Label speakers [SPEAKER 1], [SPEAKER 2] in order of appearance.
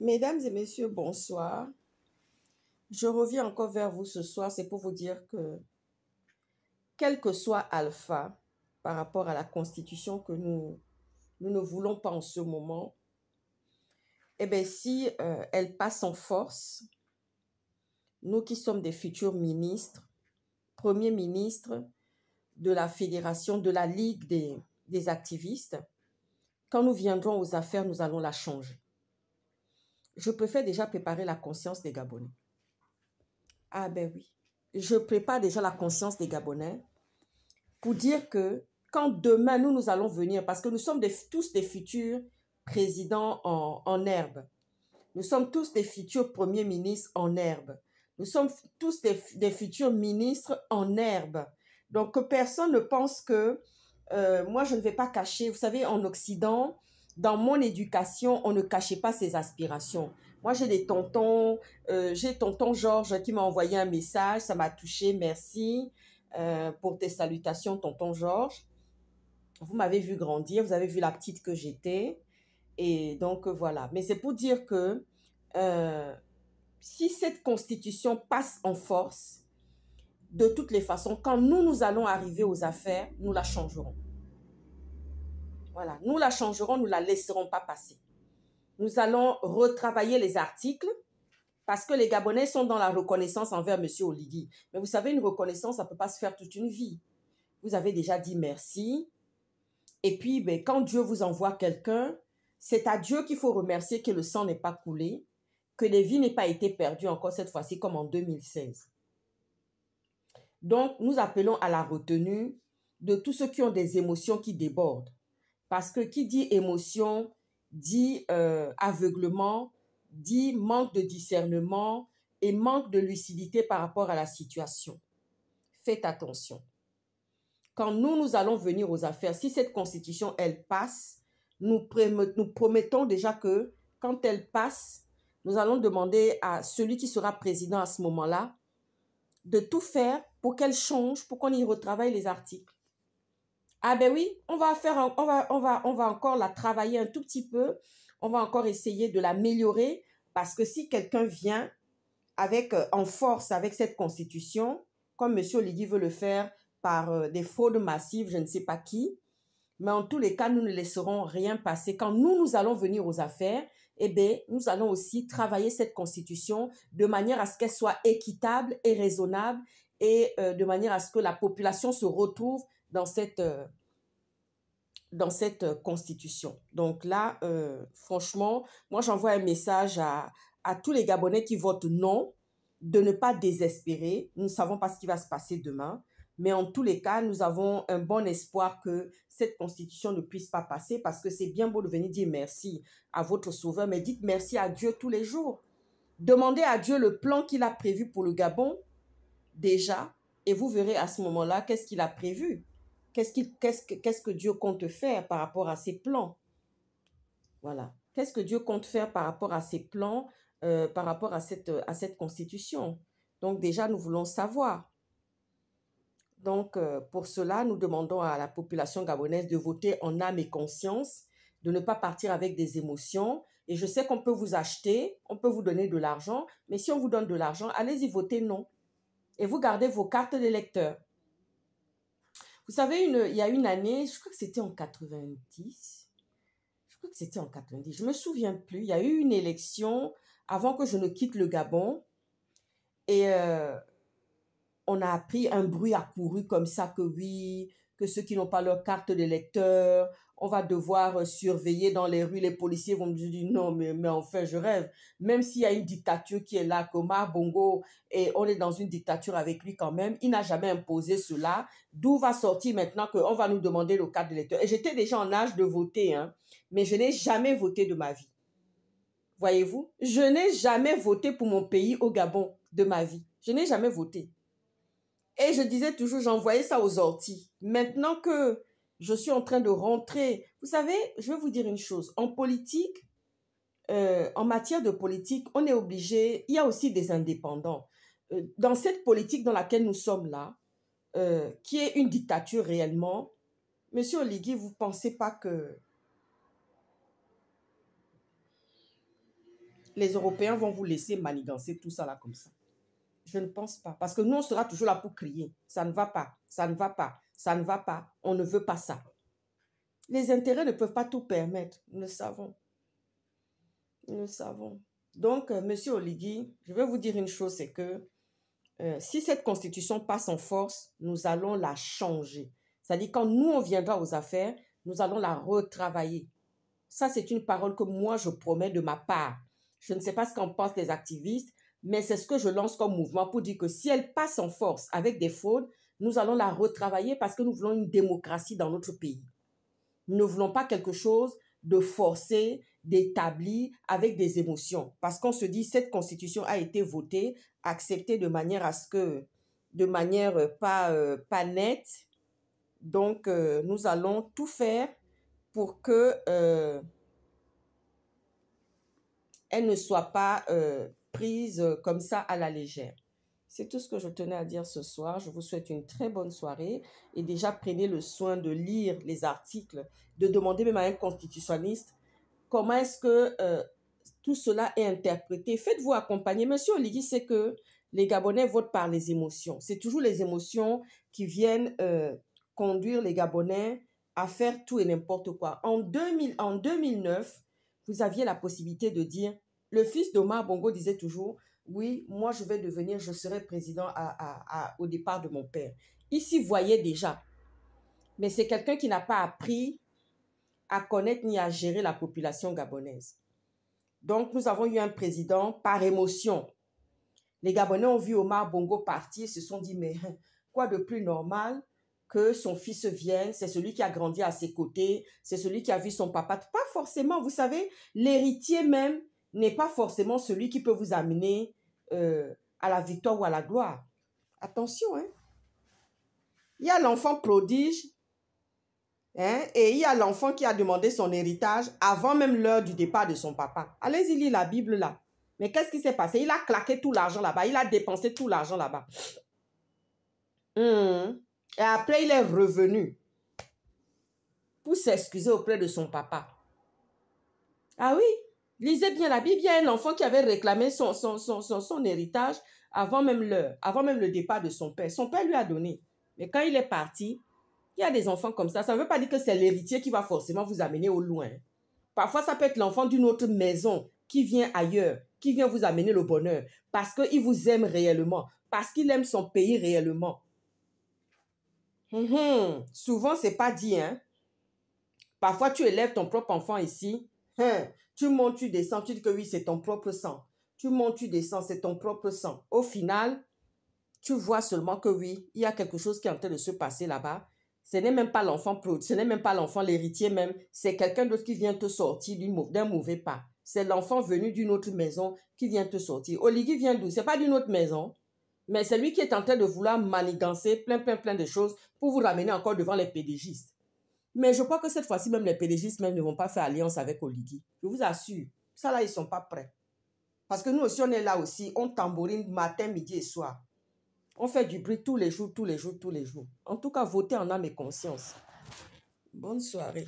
[SPEAKER 1] Mesdames et messieurs, bonsoir. Je reviens encore vers vous ce soir, c'est pour vous dire que, quel que soit Alpha, par rapport à la constitution que nous ne voulons pas en ce moment, eh bien, si elle passe en force, nous qui sommes des futurs ministres, premiers ministres de la fédération, de la Ligue des activistes, quand nous viendrons aux affaires, nous allons la changer. Je préfère déjà préparer la conscience des Gabonais. Ah ben oui, je prépare déjà la conscience des Gabonais pour dire que quand demain nous allons venir, parce que nous sommes tous des futurs présidents en herbe, nous sommes tous des futurs premiers ministres en herbe, nous sommes tous des futurs ministres en herbe. Donc que personne ne pense que moi je ne vais pas cacher, vous savez en Occident, dans mon éducation, on ne cachait pas ses aspirations. Moi, j'ai des tontons, j'ai tonton Georges qui m'a envoyé un message, ça m'a touché, merci pour tes salutations, tonton Georges. Vous m'avez vu grandir, vous avez vu la petite que j'étais, et donc voilà. Mais c'est pour dire que si cette constitution passe en force, de toutes les façons, quand nous allons arriver aux affaires, nous la changerons. Voilà, nous la changerons, nous ne la laisserons pas passer. Nous allons retravailler les articles parce que les Gabonais sont dans la reconnaissance envers M. Oligui. Mais vous savez, une reconnaissance, ça ne peut pas se faire toute une vie. Vous avez déjà dit merci. Et puis, ben, quand Dieu vous envoie quelqu'un, c'est à Dieu qu'il faut remercier que le sang n'est pas coulé, que les vies n'aient pas été perdues encore cette fois-ci comme en 2016. Donc, nous appelons à la retenue de tous ceux qui ont des émotions qui débordent. Parce que qui dit émotion, dit aveuglement, dit manque de discernement et manque de lucidité par rapport à la situation. Faites attention. Quand nous allons venir aux affaires, si cette constitution, elle passe, nous promettons déjà que quand elle passe, nous allons demander à celui qui sera président à ce moment-là de tout faire pour qu'elle change, pour qu'on y retravaille les articles. Ah ben oui, on va encore la travailler un tout petit peu. On va encore essayer de l'améliorer parce que si quelqu'un vient en force avec cette constitution, comme M. Oligui veut le faire par des fraudes massives, je ne sais pas qui, mais en tous les cas, nous ne laisserons rien passer. Quand nous allons venir aux affaires, eh bien, nous allons aussi travailler cette constitution de manière à ce qu'elle soit équitable et raisonnable et de manière à ce que la population se retrouve dans cette constitution. Donc là, franchement, moi j'envoie un message à tous les Gabonais qui votent non, de ne pas désespérer. Nous ne savons pas ce qui va se passer demain, mais en tous les cas, nous avons un bon espoir que cette constitution ne puisse pas passer parce que c'est bien beau de venir dire merci à votre sauveur, mais dites merci à Dieu tous les jours. Demandez à Dieu le plan qu'il a prévu pour le Gabon déjà et vous verrez à ce moment-là qu'est-ce qu'il a prévu. Qu'est-ce que Dieu compte faire par rapport à ses plans? Voilà. Qu'est-ce que Dieu compte faire par rapport à ses plans, par rapport à cette constitution? Donc déjà, nous voulons savoir. Donc, pour cela, nous demandons à la population gabonaise de voter en âme et conscience, de ne pas partir avec des émotions. Et je sais qu'on peut vous acheter, on peut vous donner de l'argent, mais si on vous donne de l'argent, allez-y voter non. Et vous gardez vos cartes d'électeurs. Vous savez, il y a une année, je crois que c'était en 90, je ne me souviens plus, il y a eu une élection avant que je ne quitte le Gabon et on a appris un bruit accouru comme ça que oui, que ceux qui n'ont pas leur carte d'électeur, on va devoir surveiller dans les rues, les policiers vont me dire non, mais enfin je rêve. Même s'il y a une dictature qui est là, comme Omar Bongo, et on est dans une dictature avec lui quand même, il n'a jamais imposé cela. D'où va sortir maintenant qu'on va nous demander le carte d'électeur? Et j'étais déjà en âge de voter, hein, mais je n'ai jamais voté de ma vie. Voyez-vous, je n'ai jamais voté pour mon pays au Gabon de ma vie. Je n'ai jamais voté. Et je disais toujours, j'envoyais ça aux orties. Maintenant que je suis en train de rentrer, vous savez, je vais vous dire une chose. En politique, en matière de politique, on est obligé, il y a aussi des indépendants. Dans cette politique dans laquelle nous sommes là, qui est une dictature réellement, Monsieur Oligui, vous ne pensez pas que... les Européens vont vous laisser manigancer tout ça là comme ça. Je ne pense pas. Parce que nous, on sera toujours là pour crier. Ça ne va pas, ça ne va pas, ça ne va pas. On ne veut pas ça. Les intérêts ne peuvent pas tout permettre. Nous le savons. Nous le savons. Donc, Monsieur Oligui, je vais vous dire une chose, c'est que si cette constitution passe en force, nous allons la changer. C'est-à-dire, quand nous, on viendra aux affaires, nous allons la retravailler. Ça, c'est une parole que moi, je promets de ma part. Je ne sais pas ce qu'en pensent les activistes, mais c'est ce que je lance comme mouvement pour dire que si elle passe en force avec des fraudes, nous allons la retravailler parce que nous voulons une démocratie dans notre pays. Nous ne voulons pas quelque chose de forcé, d'établi avec des émotions. Parce qu'on se dit, cette constitution a été votée, acceptée de manière à ce que, de manière pas nette. Donc, nous allons tout faire pour que elle ne soit pas prise comme ça à la légère. C'est tout ce que je tenais à dire ce soir. Je vous souhaite une très bonne soirée. Et déjà, prenez le soin de lire les articles, de demander même à un constitutionnaliste comment est-ce que tout cela est interprété. Faites-vous accompagner. Monsieur Oligui sait que les Gabonais votent par les émotions. C'est toujours les émotions qui viennent conduire les Gabonais à faire tout et n'importe quoi. En 2009, vous aviez la possibilité de dire, le fils d'Omar Bongo disait toujours, oui, moi je vais devenir, je serai président au départ de mon père. Il s'y voyait déjà. Mais c'est quelqu'un qui n'a pas appris à connaître ni à gérer la population gabonaise. Donc nous avons eu un président par émotion. Les Gabonais ont vu Omar Bongo partir, se sont dit, mais quoi de plus normal que son fils vienne, c'est celui qui a grandi à ses côtés, c'est celui qui a vu son papa. Pas forcément, vous savez, l'héritier même n'est pas forcément celui qui peut vous amener à la victoire ou à la gloire. Attention, hein. Il y a l'enfant prodige, hein, et il y a l'enfant qui a demandé son héritage avant même l'heure du départ de son papa. Allez-y lire la Bible là. Mais qu'est-ce qui s'est passé? Il a claqué tout l'argent là-bas, il a dépensé tout l'argent là-bas. Et après, il est revenu pour s'excuser auprès de son papa. Ah oui, lisez bien la Bible. Il y a un enfant qui avait réclamé son héritage avant même l'heure, avant même le départ de son père. Son père lui a donné. Mais quand il est parti, il y a des enfants comme ça. Ça ne veut pas dire que c'est l'héritier qui va forcément vous amener au loin. Parfois, ça peut être l'enfant d'une autre maison qui vient ailleurs, qui vient vous amener le bonheur parce qu'il vous aime réellement, parce qu'il aime son pays réellement. Souvent, ce n'est pas dit, hein. Parfois, tu élèves ton propre enfant ici. Tu montes, tu descends, tu dis que oui, c'est ton propre sang. Tu montes, tu descends, c'est ton propre sang. Au final, tu vois seulement que oui, il y a quelque chose qui est en train de se passer là-bas. Ce n'est même pas l'enfant, ce n'est même pas l'enfant, l'héritier même. C'est quelqu'un d'autre qui vient te sortir d'un mauvais pas. C'est l'enfant venu d'une autre maison qui vient te sortir. Oligui vient d'où? Ce n'est pas d'une autre maison. Mais c'est lui qui est en train de vouloir manigancer plein de choses pour vous ramener encore devant les pédégistes. Mais je crois que cette fois-ci, même les pédégistes même ne vont pas faire alliance avec Oligui. Je vous assure. Ça là, ils ne sont pas prêts. Parce que nous aussi, on est là aussi. On tambourine matin, midi et soir. On fait du bruit tous les jours. En tout cas, votez en âme et conscience. Bonne soirée.